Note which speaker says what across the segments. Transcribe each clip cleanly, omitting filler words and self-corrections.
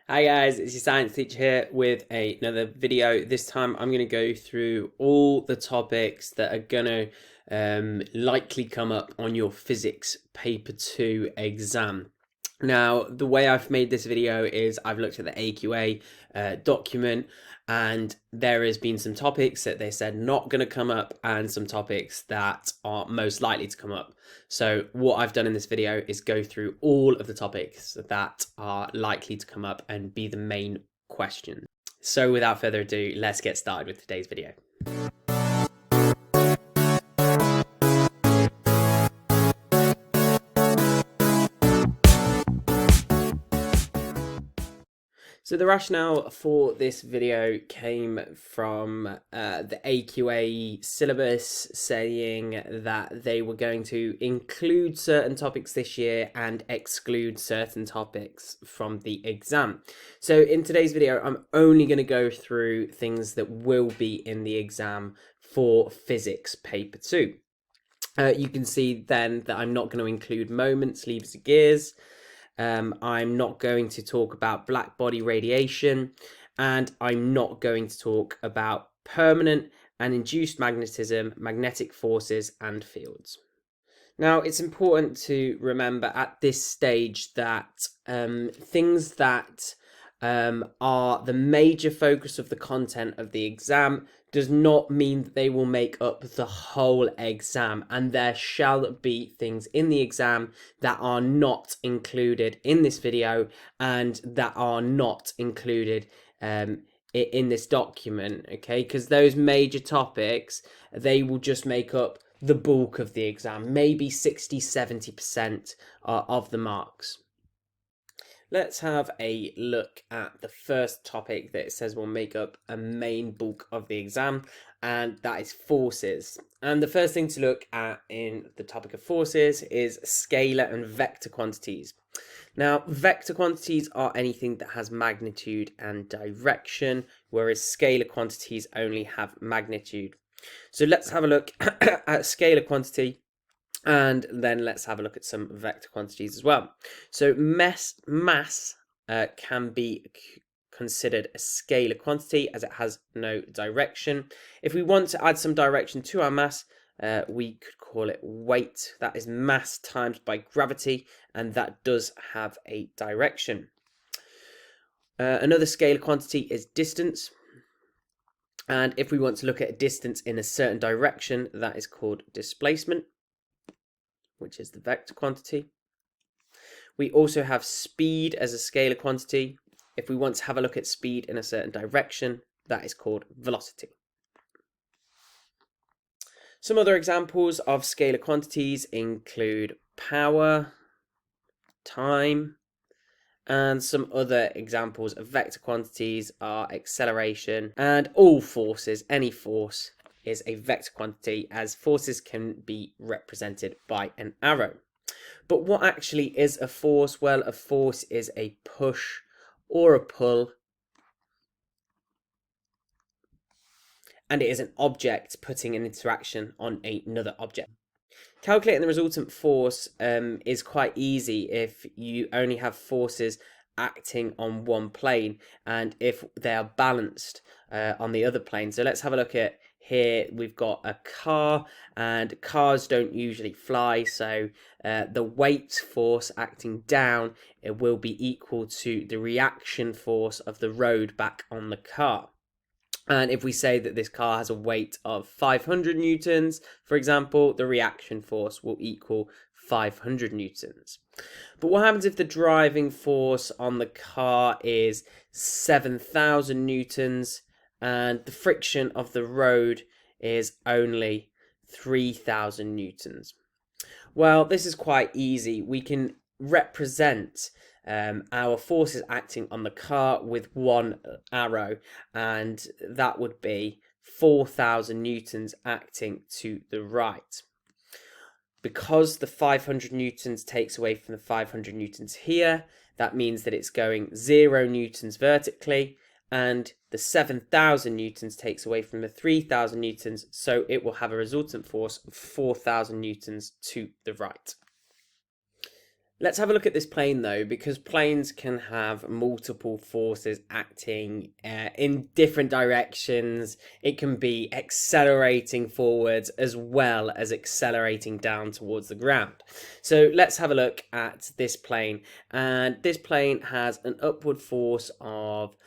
Speaker 1: Hi guys, it's your science teacher here with another video. This time I'm going to go through all the topics that are going to likely come up on your physics paper 2 exam. Now, the way I've made this video is I've looked at the AQA document, and there has been some topics that they said not going to come up and some topics that are most likely to come up. So what I've done in this video is go through all of the topics that are likely to come up and be the main questions. So without further ado, let's get started with today's video. So the rationale for this video came from the AQA syllabus saying that they were going to include certain topics this year and exclude certain topics from the exam. So in today's video, I'm only going to go through things that will be in the exam for physics paper 2. You can see then that I'm not going to include moments, levers and gears. I'm not going to talk about black body radiation, and I'm not going to talk about permanent and induced magnetism, magnetic forces and fields. Now, it's important to remember at this stage that things that are the major focus of the content of the exam does not mean that they will make up the whole exam, and there shall be things in the exam that are not included in this video and that are not included in this document, okay? Because those major topics, they will just make up the bulk of the exam, maybe 60-70% of the marks. Let's have a look at the first topic that it says will make up a main bulk of the exam, and that is forces. And the first thing to look at in the topic of forces is scalar and vector quantities. Now, vector quantities are anything that has magnitude and direction, whereas scalar quantities only have magnitude. So let's have a look at scalar quantity, and then let's have a look at some vector quantities as well. So mass can be considered a scalar quantity as it has no direction. If we want to add some direction to our mass, we could call it weight. That is mass times by gravity, and that does have a direction. Another scalar quantity is distance. And if we want to look at a distance in a certain direction, that is called displacement, which is the vector quantity. We also have speed as a scalar quantity. If we want to have a look at speed in a certain direction, that is called velocity. Some other examples of scalar quantities include power, time, and some other examples of vector quantities are acceleration, and all forces. Any force is a vector quantity, as forces can be represented by an arrow. But what actually is a force? Well, a force is a push or a pull, and it is an object putting an interaction on another object. Calculating the resultant force is quite easy if you only have forces acting on one plane and if they are balanced on the other plane. So let's have a look at here. We've got a car, and cars don't usually fly, so the weight force acting down, it will be equal to the reaction force of the road back on the car. And if we say that this car has a weight of 500 newtons, for example, the reaction force will equal 500 newtons. But what happens if the driving force on the car is 7,000 newtons and the friction of the road is only 3,000 newtons? Well, this is quite easy. We can represent our forces acting on the car with one arrow, and that would be 4,000 newtons acting to the right. Because the 500 newtons takes away from the 500 newtons here, that means that it's going 0 newtons vertically, and the 7,000 newtons takes away from the 3,000 newtons, so it will have a resultant force of 4,000 newtons to the right. Let's have a look at this plane though, because planes can have multiple forces acting in different directions. It can be accelerating forwards as well as accelerating down towards the ground. So let's have a look at this plane. And this plane has an upward force of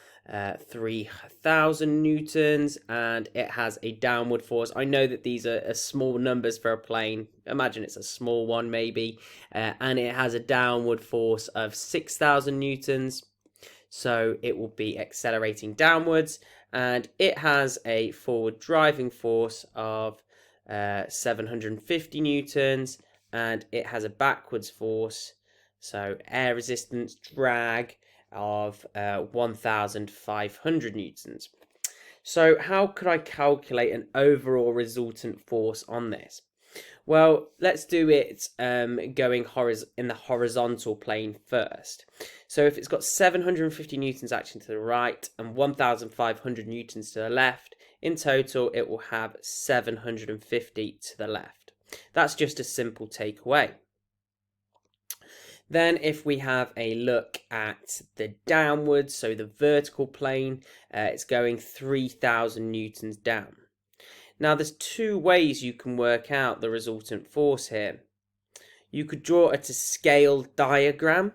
Speaker 1: 3,000 newtons, and it has a downward force. I know that these are small numbers for a plane. Imagine it's a small one maybe, and it has a downward force of 6,000 newtons. So it will be accelerating downwards, and it has a forward driving force of 750 newtons, and it has a backwards force, so air resistance drag, of 1,500 newtons. So how could I calculate an overall resultant force on this? Well, let's do it going in the horizontal plane first. So if it's got 750 newtons acting to the right and 1,500 newtons to the left, in total it will have 750 to the left. That's just a simple takeaway. Then if we have a look at the downwards, so the vertical plane, it's going 3,000 newtons down. Now there's two ways you can work out the resultant force here. You could draw a to scale diagram,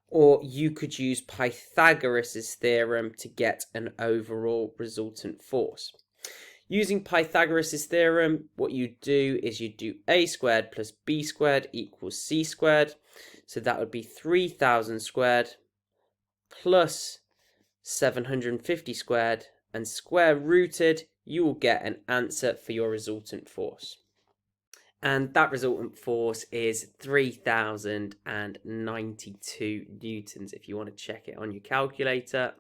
Speaker 1: or you could use Pythagoras' theorem to get an overall resultant force. Using Pythagoras' theorem, what you do is you do a squared plus b squared equals c squared. So that would be 3,000 squared plus 750 squared, and square rooted, you will get an answer for your resultant force. And that resultant force is 3,092 newtons if you want to check it on your calculator.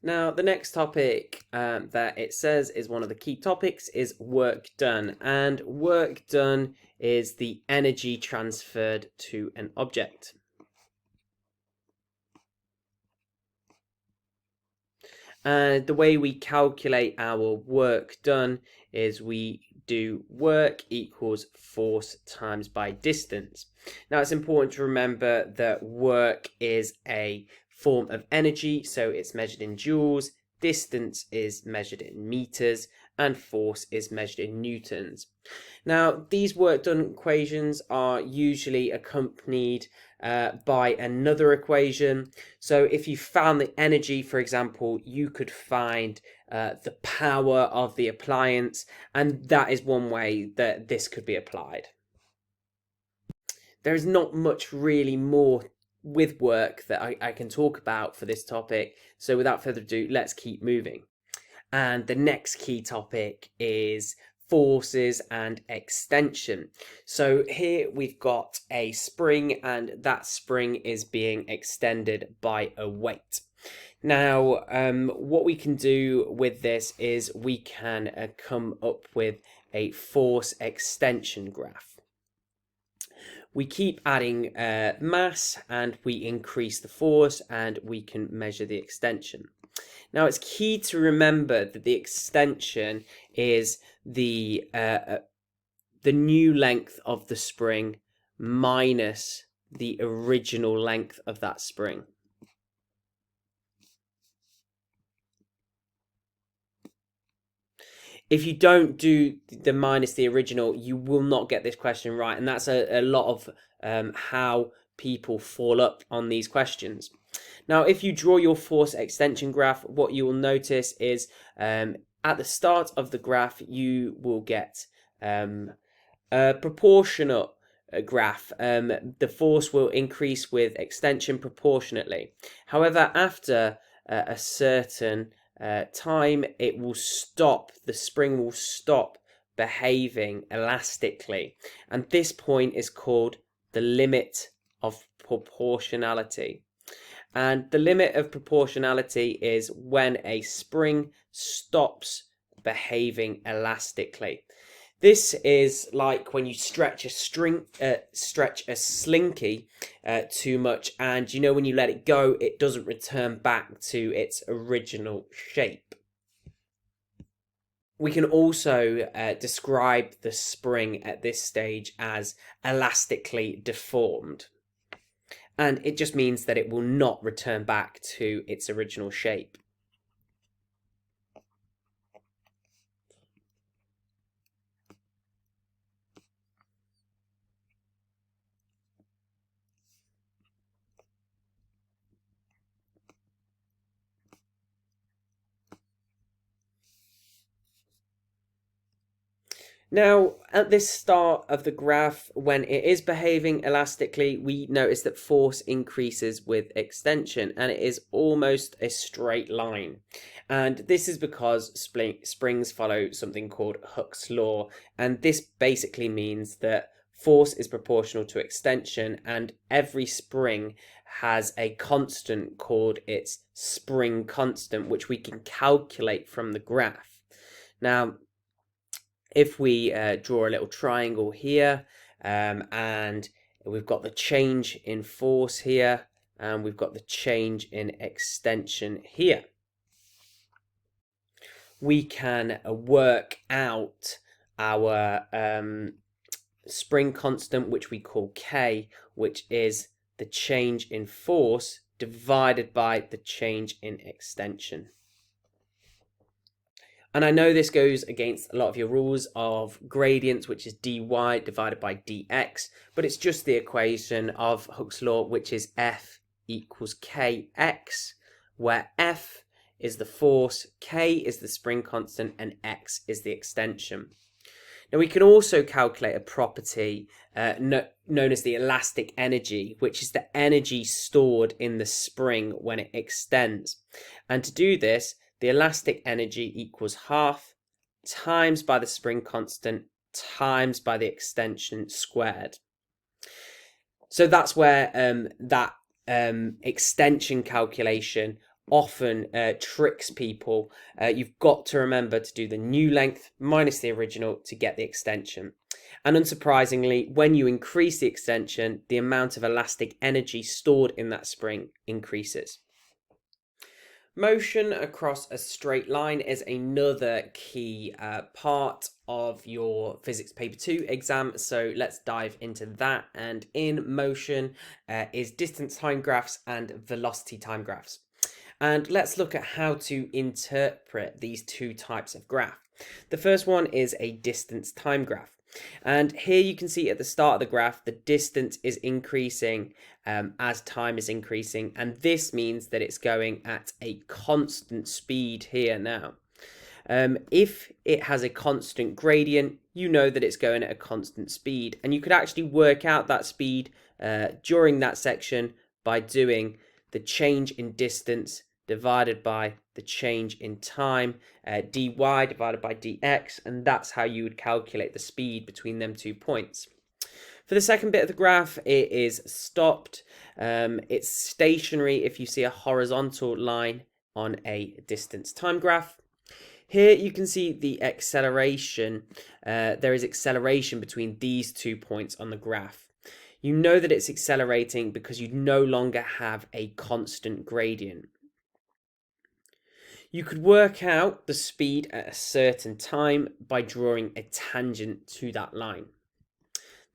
Speaker 1: Now, the next topic that it says is one of the key topics is work done. And work done is the energy transferred to an object. And the way we calculate our work done is we do work equals force times by distance. Now, it's important to remember that work is a form of energy, so it's measured in joules, distance is measured in meters, and force is measured in newtons. Now, these work done equations are usually accompanied by another equation. So if you found the energy, for example, you could find the power of the appliance, and that is one way that this could be applied. There is not much really more with work that I can talk about for this topic. So without further ado, let's keep moving. And the next key topic is forces and extension. So here we've got a spring, and that spring is being extended by a weight. Now, what we can do with this is we can come up with a force extension graph. We keep adding mass, and we increase the force, and we can measure the extension. Now, it's key to remember that the extension is the new length of the spring minus the original length of that spring. If you don't do the minus the original, you will not get this question right. And that's a lot of how people fall up on these questions. Now, if you draw your force extension graph, what you will notice is at the start of the graph, you will get a proportional graph. The force will increase with extension proportionately. However, after a certain time, it will stop, the spring will stop behaving elastically, and this point is called the limit of proportionality. And the limit of proportionality is when a spring stops behaving elastically. This is like when you stretch a slinky too much, and you know when you let it go, it doesn't return back to its original shape. We can also describe the spring at this stage as elastically deformed. And it just means that it will not return back to its original shape. Now, at this start of the graph, when it is behaving elastically, we notice that force increases with extension, and it is almost a straight line. And this is because springs follow something called Hooke's law, and this basically means that force is proportional to extension, and every spring has a constant called its spring constant, which we can calculate from the graph. Now, if we draw a little triangle here, and we've got the change in force here, and we've got the change in extension here, we can work out our spring constant, which we call K, which is the change in force divided by the change in extension. And I know this goes against a lot of your rules of gradients, which is dy divided by dx, but it's just the equation of Hooke's law, which is F equals kx, where F is the force, K is the spring constant, and x is the extension. Now we can also calculate a property known as the elastic energy, which is the energy stored in the spring when it extends. And to do this, the elastic energy equals half times by the spring constant times by the extension squared. So that's where that extension calculation often tricks people. You've got to remember to do the new length minus the original to get the extension. And unsurprisingly, when you increase the extension, the amount of elastic energy stored in that spring increases. Motion across a straight line is another key part of your Physics Paper 2 exam, so let's dive into that. And in motion is distance time graphs and velocity time graphs. And let's look at how to interpret these two types of graph. The first one is a distance time graph. And here you can see at the start of the graph, the distance is increasing as time is increasing. And this means that it's going at a constant speed here now. If it has a constant gradient, you know that it's going at a constant speed. And you could actually work out that speed during that section by doing the change in distance divided by the change in time, dy divided by dx, and that's how you would calculate the speed between them 2 points. For the second bit of the graph, it is stopped. It's stationary if you see a horizontal line on a distance time graph. Here you can see the acceleration. There is acceleration between these 2 points on the graph. You know that it's accelerating because you no longer have a constant gradient. You could work out the speed at a certain time by drawing a tangent to that line.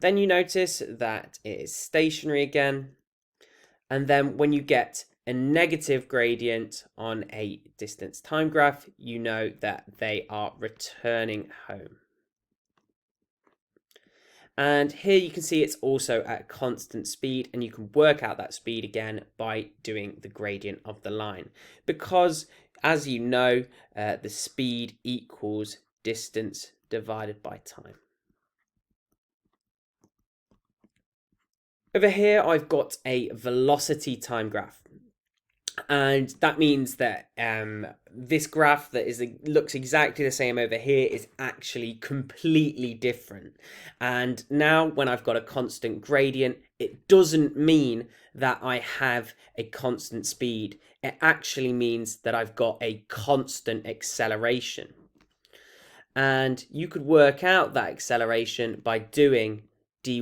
Speaker 1: Then you notice that it is stationary again. And then when you get a negative gradient on a distance time graph, you know that they are returning home. And here you can see it's also at constant speed, and you can work out that speed again by doing the gradient of the line. Because, as you know, the speed equals distance divided by time. Over here, I've got a velocity time graph. And that means that this graph that looks exactly the same over here is actually completely different. And now when I've got a constant gradient, it doesn't mean that I have a constant speed. It actually means that I've got a constant acceleration. And you could work out that acceleration by doing dy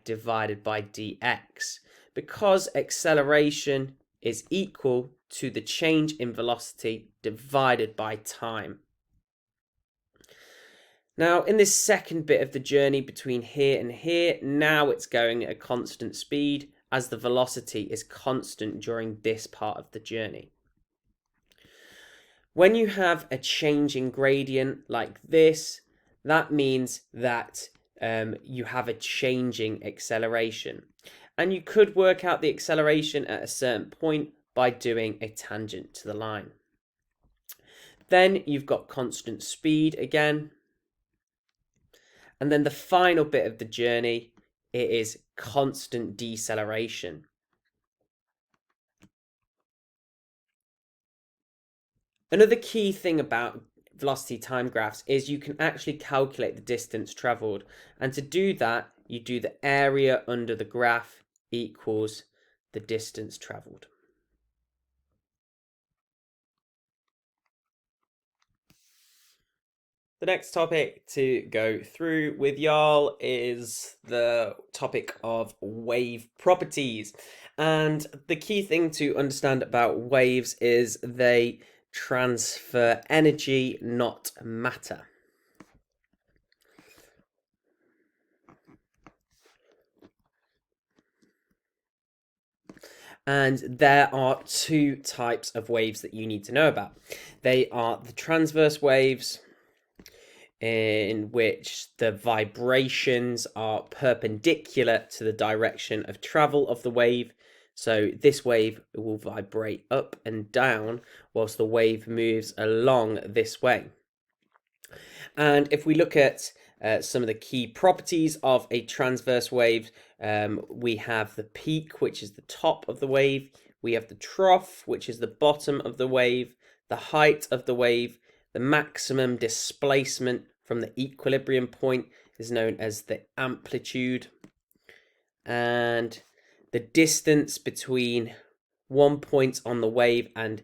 Speaker 1: divided by dx, because acceleration is equal to the change in velocity divided by time. Now, in this second bit of the journey between here and here, now it's going at a constant speed as the velocity is constant during this part of the journey. When you have a changing gradient like this, that means that you have a changing acceleration. And you could work out the acceleration at a certain point by doing a tangent to the line. Then you've got constant speed again. And then the final bit of the journey, it is constant deceleration. Another key thing about velocity time graphs is you can actually calculate the distance traveled. And to do that, you do the area under the graph equals the distance traveled. The next topic to go through with y'all is the topic of wave properties. And the key thing to understand about waves is they transfer energy, not matter. And there are two types of waves that you need to know about. They are the transverse waves, in which the vibrations are perpendicular to the direction of travel of the wave. So this wave will vibrate up and down whilst the wave moves along this way. And if we look at some of the key properties of a transverse wave, we have the peak, which is the top of the wave. We have the trough, which is the bottom of the wave, the height of the wave, the maximum displacement from the equilibrium point is known as the amplitude, and the distance between one point on the wave and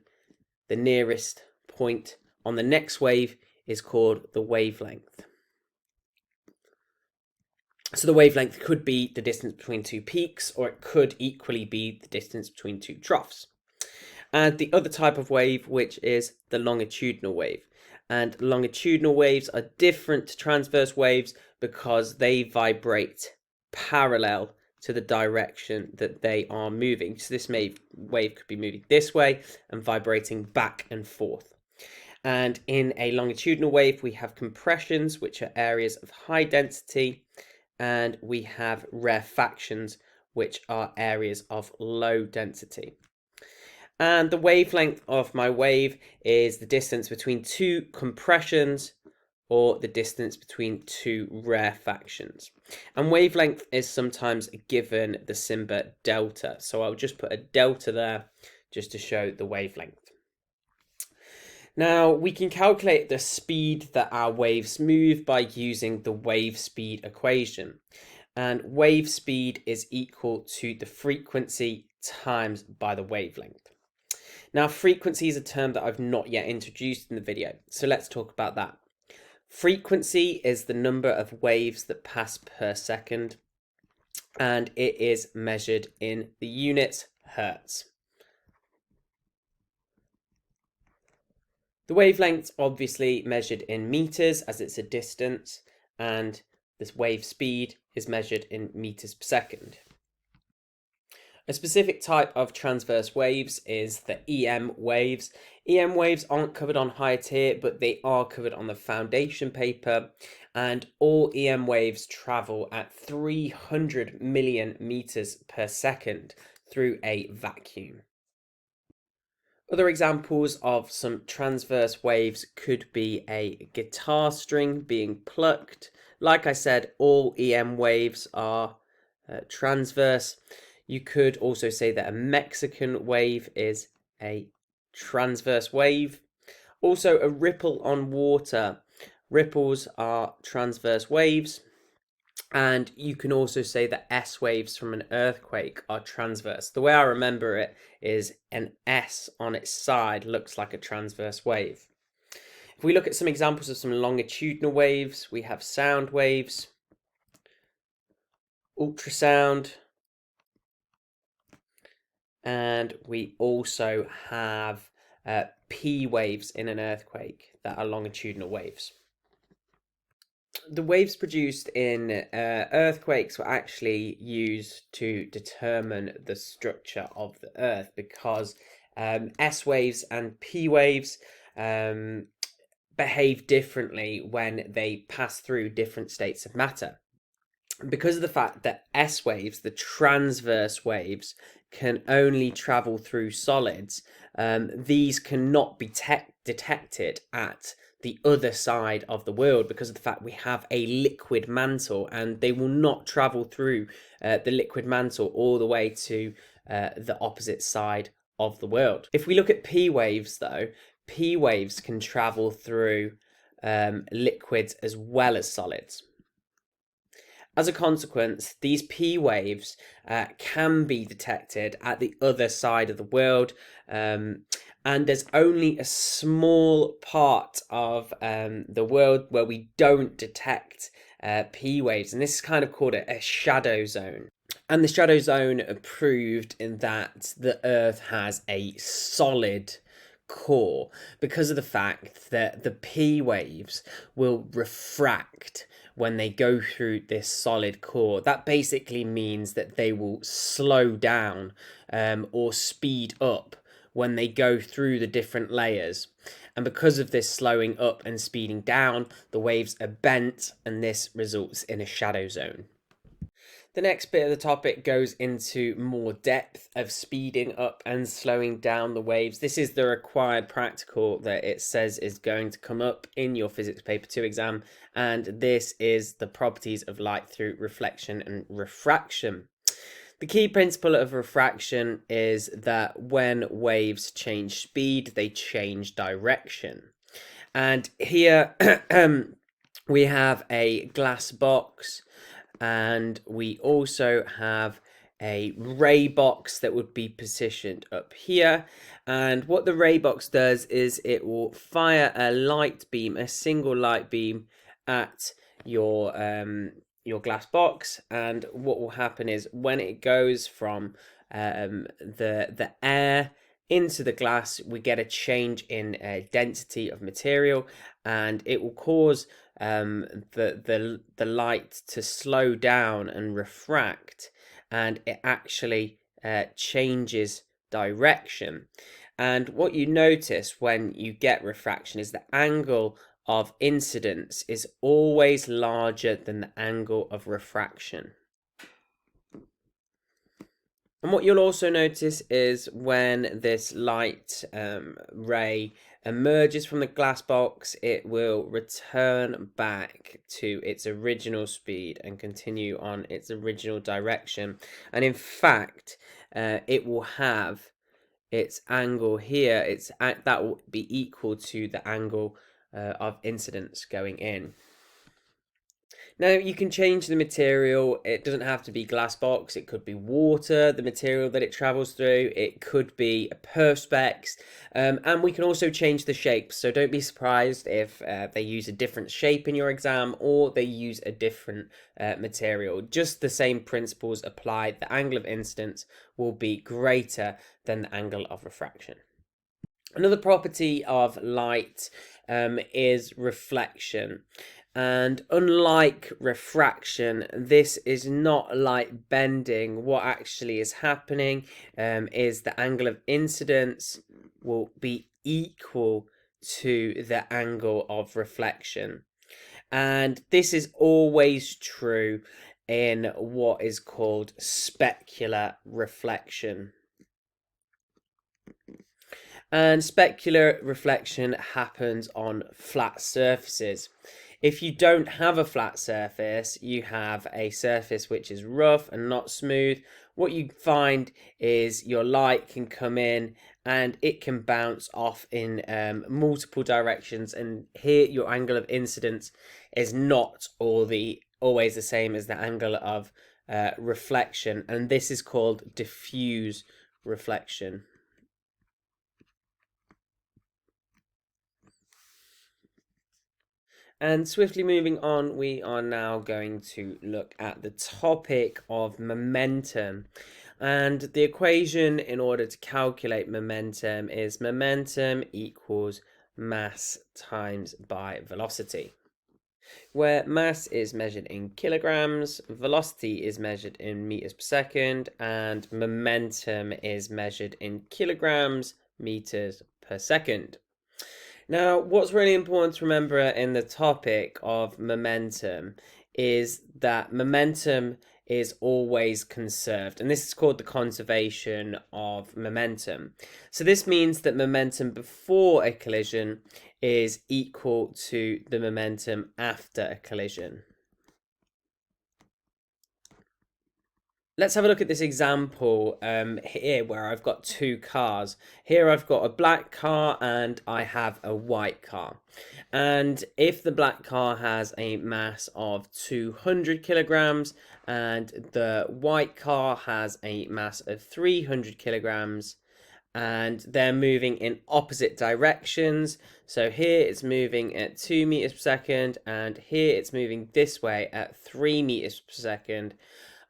Speaker 1: the nearest point on the next wave is called the wavelength. So the wavelength could be the distance between two peaks, or it could equally be the distance between two troughs. And the other type of wave, which is the longitudinal wave. And longitudinal waves are different to transverse waves because they vibrate parallel to the direction that they are moving. So this wave could be moving this way and vibrating back and forth. And in a longitudinal wave, we have compressions, which are areas of high density, and we have rarefactions, which are areas of low density. And the wavelength of my wave is the distance between two compressions or the distance between two rarefactions. And wavelength is sometimes given the symbol delta. So I'll just put a delta there just to show the wavelength. Now we can calculate the speed that our waves move by using the wave speed equation. And wave speed is equal to the frequency times by the wavelength. Now, frequency is a term that I've not yet introduced in the video, so let's talk about that. Frequency is the number of waves that pass per second, and it is measured in the unit hertz. The wavelength obviously measured in meters as it's a distance, and this wave speed is measured in meters per second. A specific type of transverse waves is the EM waves. EM waves aren't covered on higher tier, but they are covered on the foundation paper. And all EM waves travel at 300 million meters per second through a vacuum. Other examples of some transverse waves could be a guitar string being plucked. Like I said, all EM waves are transverse. You could also say that a Mexican wave is a transverse wave. Also, a ripple on water. Ripples are transverse waves. And you can also say that S waves from an earthquake are transverse. The way I remember it is an S on its side looks like a transverse wave. If we look at some examples of some longitudinal waves, we have sound waves, ultrasound, and we also have P waves in an earthquake that are longitudinal waves. The waves produced in earthquakes were actually used to determine the structure of the Earth, because S waves and P waves behave differently when they pass through different states of matter. Because of the fact that S waves, the transverse waves, can only travel through solids, these cannot be detected at the other side of the world, because of the fact we have a liquid mantle, and they will not travel through the liquid mantle all the way to the opposite side of the world. If we look at P waves, though, P waves can travel through liquids as well as solids. As a consequence, these P waves can be detected at the other side of the world, and there's only a small part of the world where we don't detect P waves, and this is kind of called a shadow zone. And the shadow zone proved in that the Earth has a solid core, because of the fact that the P waves will refract when they go through this solid core. That basically means that they will slow down or speed up when they go through the different layers. And because of this slowing up and speeding down, the waves are bent, and this results in a shadow zone. The next bit of the topic goes into more depth of speeding up and slowing down the waves. This is the required practical that it says is going to come up in your Physics Paper 2 exam, and this is the properties of light through reflection and refraction. The key principle of refraction is that when waves change speed, they change direction. And here we have a glass box, and we also have a ray box that would be positioned up here. And what the ray box does is it will fire a light beam, a single light beam, at your glass box. And what will happen is when it goes from the air into the glass, we get a change in density of material, and it will cause the light to slow down and refract, and it actually changes direction. And what you notice when you get refraction is the angle of incidence is always larger than the angle of refraction. And what you'll also notice is when this light ray emerges from the glass box, it will return back to its original speed and continue on its original direction. And in fact, it will have its angle here, that will be equal to the angle of incidence going in. Now, you can change the material. It doesn't have to be glass box. It could be water, the material that it travels through. It could be a perspex. And we can also change the shape. So don't be surprised if they use a different shape in your exam, or they use a different material. Just the same principles apply. The angle of incidence will be greater than the angle of refraction. Another property of light is reflection. And unlike refraction, this is not light bending. What actually is happening is the angle of incidence will be equal to the angle of reflection. And this is always true in what is called specular reflection. And specular reflection happens on flat surfaces. If you don't have a flat surface, you have a surface which is rough and not smooth, what you find is your light can come in and it can bounce off in multiple directions, and here your angle of incidence is not always the same as the angle of reflection, and this is called diffuse reflection. And swiftly moving on, we are now going to look at the topic of momentum. And the equation in order to calculate momentum is momentum equals mass times by velocity. where mass is measured in kilograms, velocity is measured in meters per second, and momentum is measured in kilograms, meters per second. Now, what's really important to remember in the topic of momentum is that momentum is always conserved, and this is called the conservation of momentum. So this means that momentum before a collision is equal to the momentum after a collision. Let's have a look at this example here where I've got two cars. Here I've got a black car and I have a white car. And if the black car has a mass of 200 kilograms and the white car has a mass of 300 kilograms, and they're moving in opposite directions. So here it's moving at 2 meters per second, and here it's moving this way at 3 meters per second.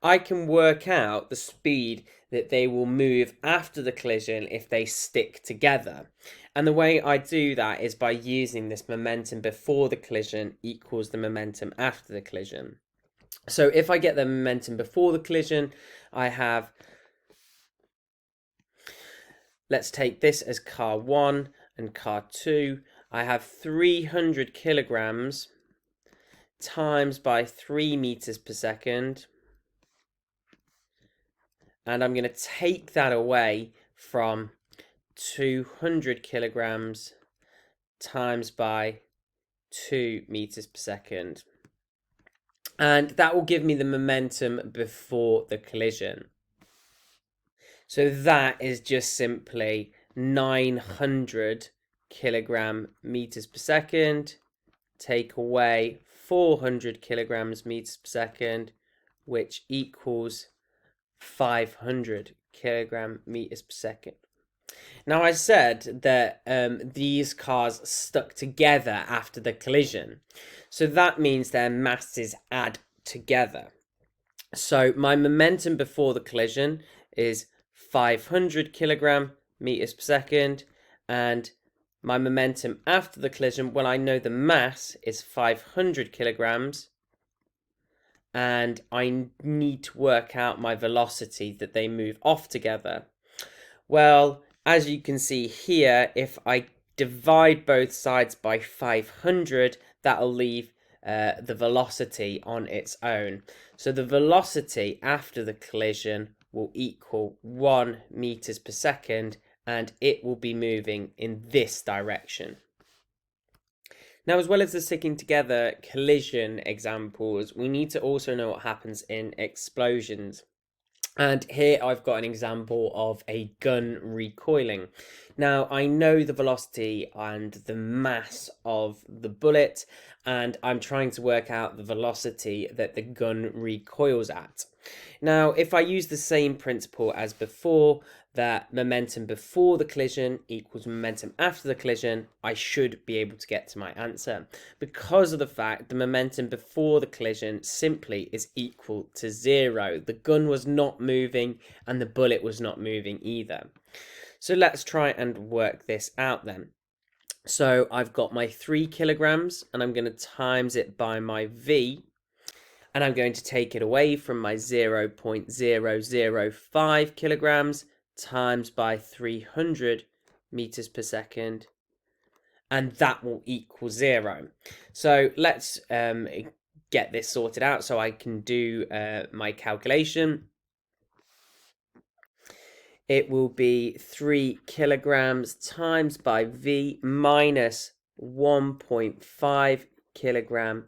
Speaker 1: I can work out the speed that they will move after the collision if they stick together. And the way I do that is by using this momentum before the collision equals the momentum after the collision. So if I get the momentum before the collision, I have, let's take this as car 1 and car 2. I have 300 kilograms times by 3 meters per second. And I'm going to take that away from 200 kilograms times by 2 meters per second. And that will give me the momentum before the collision. So that is just simply 900 kilogram meters per second. Take away 400 kilograms meters per second, which equals 500 kilogram meters per second. Now I said that these cars stuck together after the collision, so that means their masses add together. So my momentum before the collision is 500 kilogram meters per second, and my momentum after the collision, when I know the mass is 500 kilograms, and I need to work out my velocity that they move off together. Well, as you can see here, if I divide both sides by 500, that'll leave the velocity on its own. So the velocity after the collision will equal 1 meters per second, and it will be moving in this direction. Now, as well as the sticking together collision examples, we need to also know what happens in explosions. And here I've got an example of a gun recoiling. Now, I know the velocity and the mass of the bullet, and I'm trying to work out the velocity that the gun recoils at. Now, if I use the same principle as before, that momentum before the collision equals momentum after the collision, I should be able to get to my answer, because of the fact the momentum before the collision simply is equal to 0. The gun was not moving and the bullet was not moving either. So let's try and work this out then. So I've got my 3 kilograms and I'm going to times it by my V, and I'm going to take it away from my 0.005 kilograms times by 300 meters per second, and that will equal 0. So let's get this sorted out so I can do my calculation. It will be 3 kilograms times by V minus 1.5 kilogram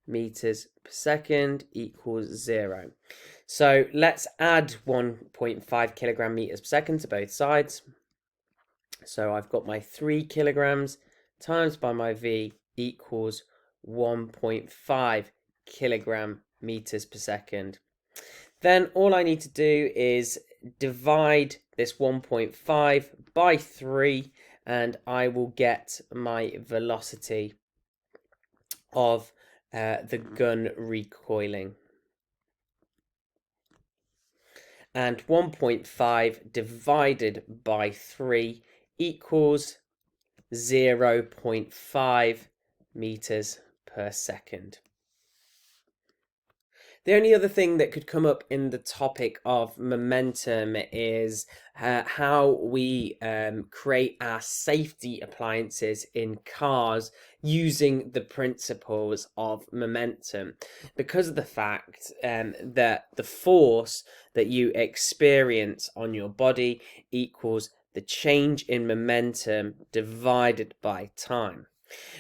Speaker 1: meters per second equals 0. So let's add 1.5 kilogram meters per second to both sides. So I've got my 3 kilograms times by my V equals 1.5 kilogram meters per second. Then all I need to do is divide this 1.5 by 3, and I will get my velocity of the gun recoiling. And 1.5 divided by 3 equals 0.5 meters per second. The only other thing that could come up in the topic of momentum is how we create our safety appliances in cars using the principles of momentum, because of the fact that the force that you experience on your body equals the change in momentum divided by time.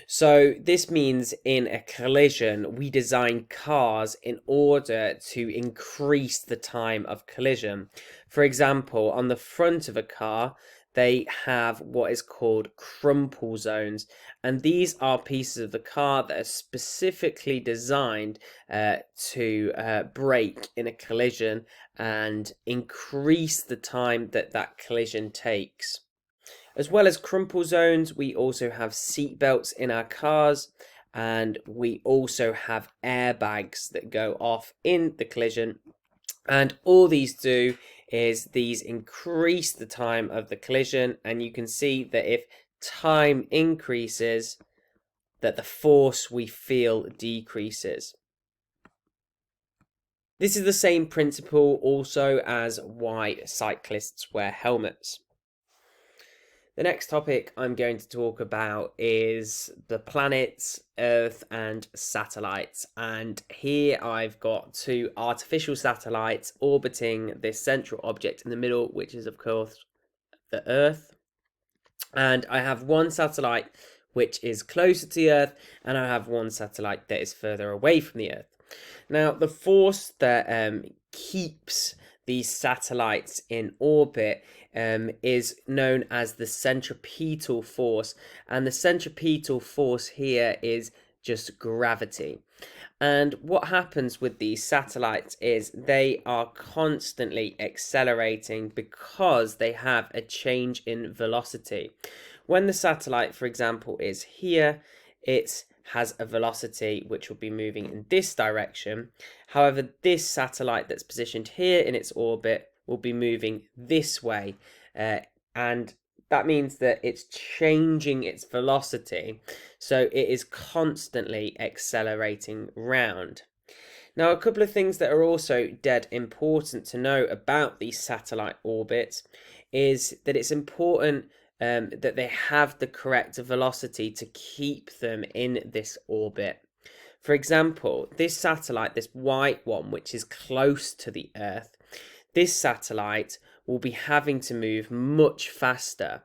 Speaker 1: So this means in a collision, we design cars in order to increase the time of collision. For example, on the front of a car, they have what is called crumple zones, and these are pieces of the car that are specifically designed to brake in a collision and increase the time that that collision takes. As well as crumple zones, we also have seat belts in our cars, and we also have airbags that go off in the collision. And all these do is these increase the time of the collision, and you can see that if time increases, that the force we feel decreases. This is the same principle also as why cyclists wear helmets. The next topic I'm going to talk about is the planets, Earth and satellites. And here I've got two artificial satellites orbiting this central object in the middle, which is of course the Earth. And I have one satellite which is closer to the Earth, and I have one satellite that is further away from the Earth. Now, the force that keeps these satellites in orbit is known as the centripetal force, and the centripetal force here is just gravity. And what happens with these satellites is they are constantly accelerating because they have a change in velocity. When the satellite, for example, is here, it has a velocity which will be moving in this direction. However, this satellite that's positioned here in its orbit will be moving this way, and that means that it's changing its velocity, so it is constantly accelerating round. Now, a couple of things that are also dead important to know about these satellite orbits is that it's important that they have the correct velocity to keep them in this orbit. For example, this satellite, this white one, which is close to the Earth, this satellite will be having to move much faster.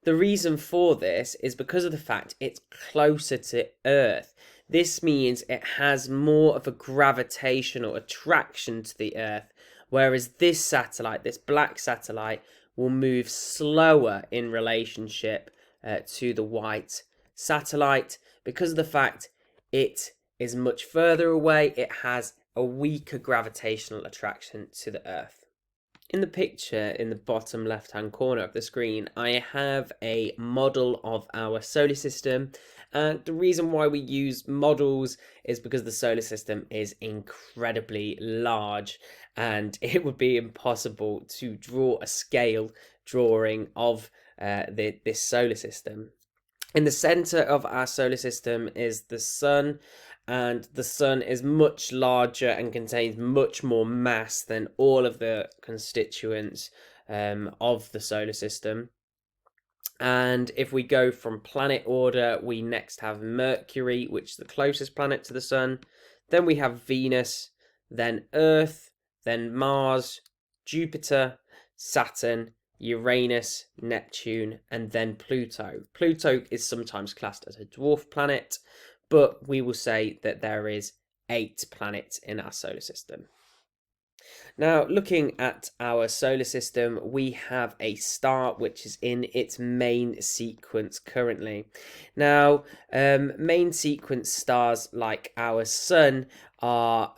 Speaker 1: The reason for this is because of the fact it's closer to Earth. This means it has more of a gravitational attraction to the Earth, whereas this satellite, this black satellite, will move slower in relationship to the white satellite because of the fact it is much further away. It has a weaker gravitational attraction to the Earth. In the picture in the bottom left hand corner of the screen, I have a model of our solar system. And the reason why we use models is because the solar system is incredibly large and it would be impossible to draw a scale drawing of this solar system. In the center of our solar system is the sun, and the sun is much larger and contains much more mass than all of the constituents of the solar system. And if we go from planet order, we next have Mercury, which is the closest planet to the sun. Then we have Venus, then Earth, then Mars, Jupiter, Saturn, Uranus, Neptune, and then Pluto. Pluto is sometimes classed as a dwarf planet, but we will say that there is 8 planets in our solar system. Now, looking at our solar system, we have a star which is in its main sequence currently. Now, main sequence stars like our sun are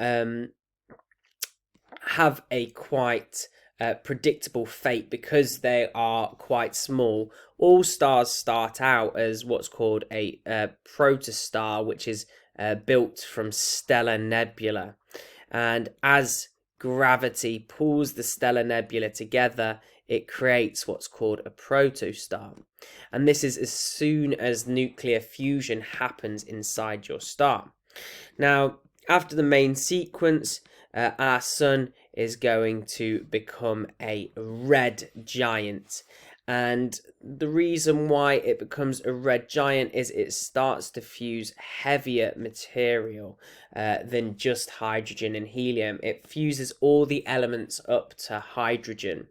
Speaker 1: have a quite predictable fate because they are quite small. All stars start out as what's called a protostar, which is built from stellar nebula, and as gravity pulls the stellar nebula together, it creates what's called a protostar. And this is as soon as nuclear fusion happens inside your star. Now, after the main sequence, our sun is going to become a red giant. And the reason why it becomes a red giant is it starts to fuse heavier material than just hydrogen and helium. It fuses all the elements up to hydrogen.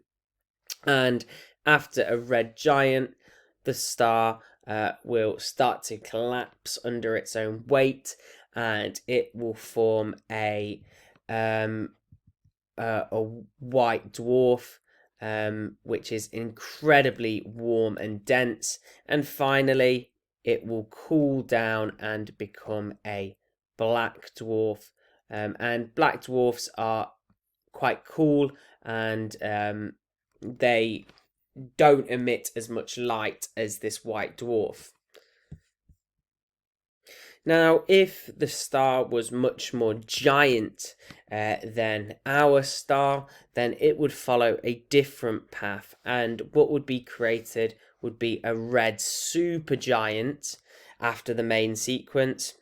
Speaker 1: And after a red giant, the star will start to collapse under its own weight, and it will form a white dwarf, which is incredibly warm and dense. And finally, it will cool down and become a black dwarf. And black dwarfs are quite cool, and they don't emit as much light as this white dwarf. Now, if the star was much more giant than our star, then it would follow a different path, and what would be created would be a red supergiant after the main sequence.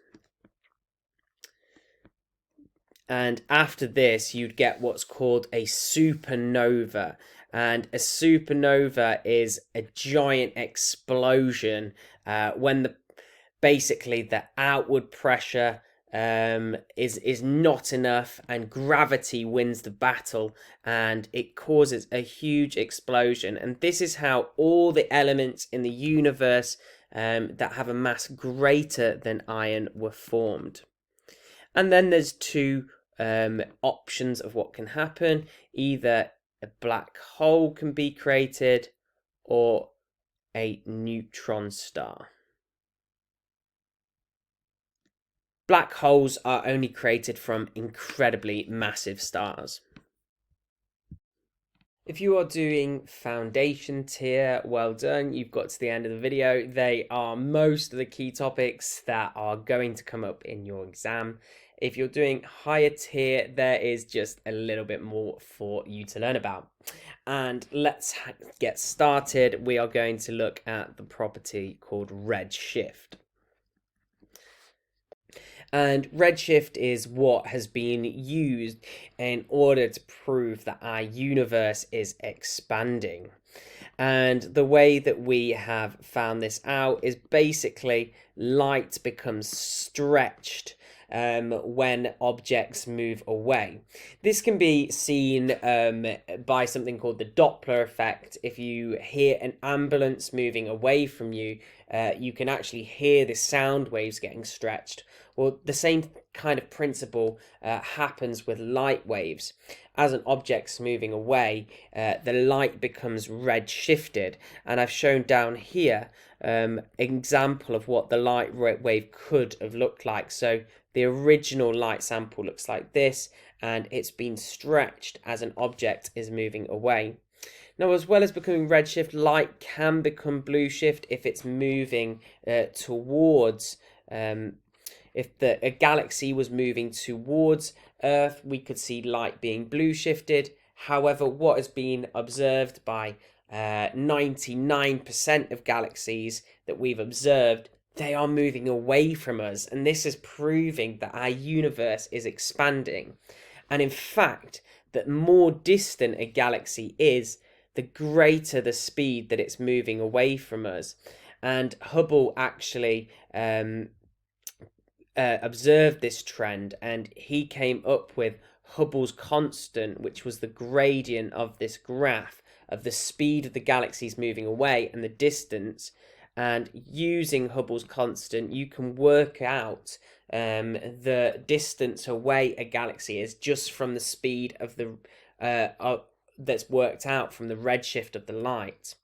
Speaker 1: And after this, you'd get what's called a supernova. And a supernova is a giant explosion when basically the outward pressure is not enough, and gravity wins the battle, and it causes a huge explosion. And this is how all the elements in the universe that have a mass greater than iron were formed. And then there's two options of what can happen. Either a black hole can be created, or a neutron star. Black holes are only created from incredibly massive stars. If you are doing foundation tier, well done, you've got to the end of the video. They are most of the key topics that are going to come up in your exam. If you're doing higher tier, there is just a little bit more for you to learn about. And let's get started. We are going to look at the property called Redshift. And Redshift is what has been used in order to prove that our universe is expanding. And the way that we have found this out is basically light becomes stretched when objects move away. This can be seen by something called the Doppler effect. If you hear an ambulance moving away from you, you can actually hear the sound waves getting stretched. Well, the same kind of principle happens with light waves. As an object's moving away, the light becomes redshifted. And I've shown down here an example of what the light wave could have looked like. So the original light sample looks like this, and it's been stretched as an object is moving away. Now, as well as becoming redshift, light can become blue shift if it's moving towards if a galaxy was moving towards Earth, we could see light being blue shifted. However, what has been observed by 99% of galaxies that we've observed, they are moving away from us. And this is proving that our universe is expanding. And in fact, the more distant a galaxy is, the greater the speed that it's moving away from us. And Hubble actually observed this trend, and he came up with Hubble's constant, which was the gradient of this graph of the speed of the galaxies moving away and the distance. And using Hubble's constant, you can work out the distance away a galaxy is just from the speed of the that's worked out from the redshift of the light.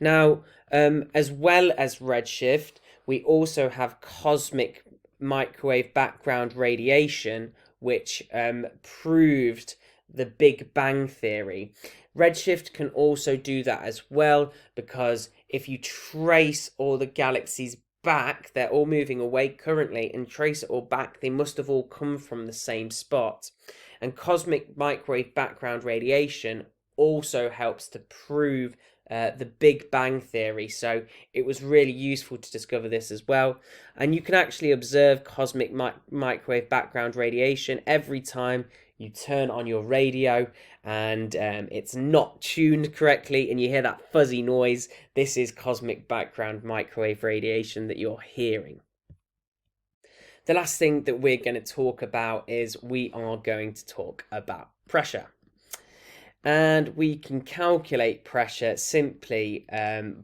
Speaker 1: Now, as well as redshift, we also have cosmic microwave background radiation, which proved the Big Bang Theory. Redshift can also do that as well, because if you trace all the galaxies back, they're all moving away currently, and trace it all back, they must have all come from the same spot. And cosmic microwave background radiation also helps to prove the Big Bang Theory. So it was really useful to discover this as well. And you can actually observe cosmic microwave background radiation every time you turn on your radio and it's not tuned correctly and you hear that fuzzy noise. This is cosmic background microwave radiation that you're hearing. The last thing that we're going to talk about is we are going to talk about pressure. And we can calculate pressure simply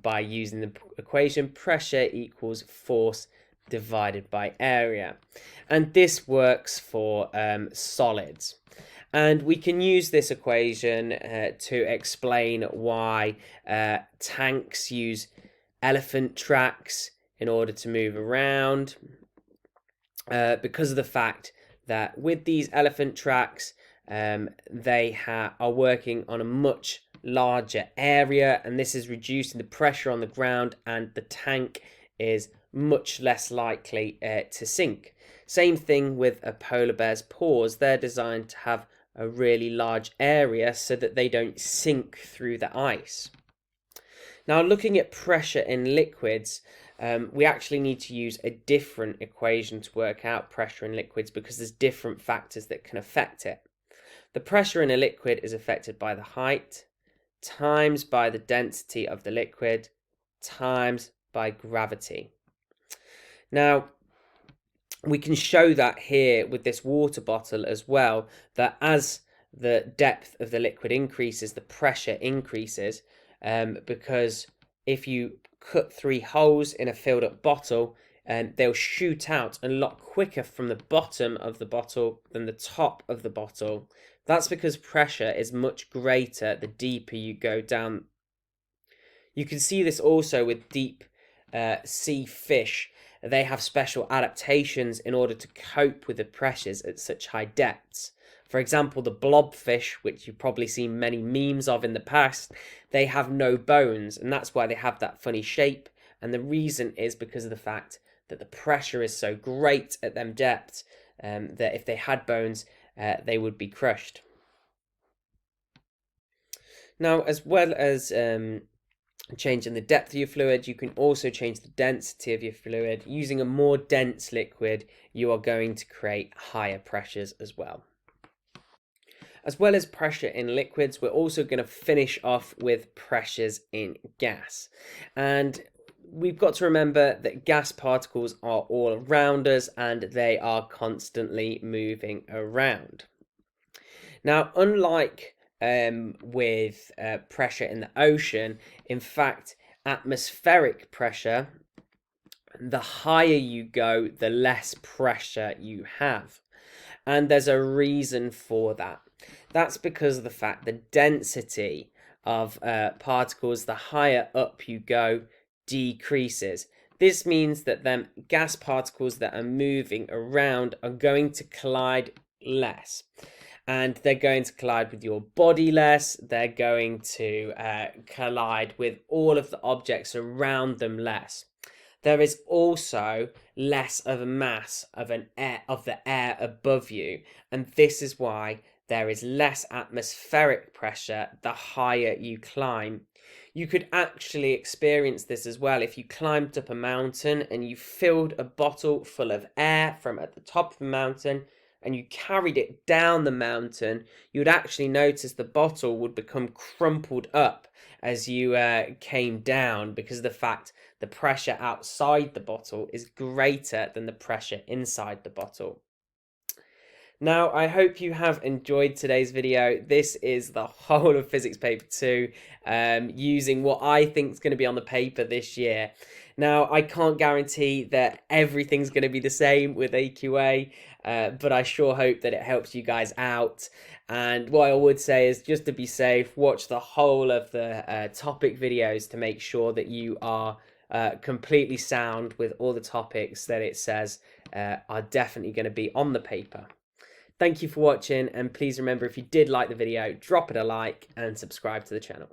Speaker 1: by using the equation pressure equals force divided by area. And this works for solids. And we can use this equation to explain why tanks use elephant tracks in order to move around. Because of the fact that with these elephant tracks, they are working on a much larger area, and this is reducing the pressure on the ground, and the tank is much less likely to sink. Same thing with a polar bear's paws. They're designed to have a really large area so that they don't sink through the ice. Now, looking at pressure in liquids, we actually need to use a different equation to work out pressure in liquids because there's different factors that can affect it. The pressure in a liquid is affected by the height, times by the density of the liquid, times by gravity. Now, we can show that here with this water bottle as well, that as the depth of the liquid increases, the pressure increases, because if you cut 3 holes in a filled up bottle, they'll shoot out a lot quicker from the bottom of the bottle than the top of the bottle. That's because pressure is much greater the deeper you go down. You can see this also with deep sea fish. They have special adaptations in order to cope with the pressures at such high depths. For example, the blobfish, which you've probably seen many memes of in the past, they have no bones, and that's why they have that funny shape. And the reason is because of the fact that the pressure is so great at them depths that if they had bones, they would be crushed. Now, as well as changing the depth of your fluid, you can also change the density of your fluid. Using a more dense liquid, you are going to create higher pressures as well. As well as pressure in liquids, we're also going to finish off with pressures in gas. And we've got to remember that gas particles are all around us and they are constantly moving around. Now, unlike with pressure in the ocean, in fact, atmospheric pressure, the higher you go, the less pressure you have. And there's a reason for that. That's because of the fact the density of particles, the higher up you go, decreases. This means that them gas particles that are moving around are going to collide less. And they're going to collide with your body less. They're going to collide with all of the objects around them less. There is also less of a mass of the air above you, and this is why there is less atmospheric pressure the higher you climb. You could actually experience this as well if you climbed up a mountain and you filled a bottle full of air from at the top of the mountain and you carried it down the mountain. You would actually notice the bottle would become crumpled up as you came down because of the fact the pressure outside the bottle is greater than the pressure inside the bottle. Now, I hope you have enjoyed today's video. This is the whole of Physics Paper 2, using what I think is going to be on the paper this year. Now, I can't guarantee that everything's going to be the same with AQA, but I sure hope that it helps you guys out. And what I would say is, just to be safe, watch the whole of the topic videos to make sure that you are completely sound with all the topics that it says are definitely going to be on the paper. Thank you for watching, and please remember, if you did like the video, drop it a like and subscribe to the channel.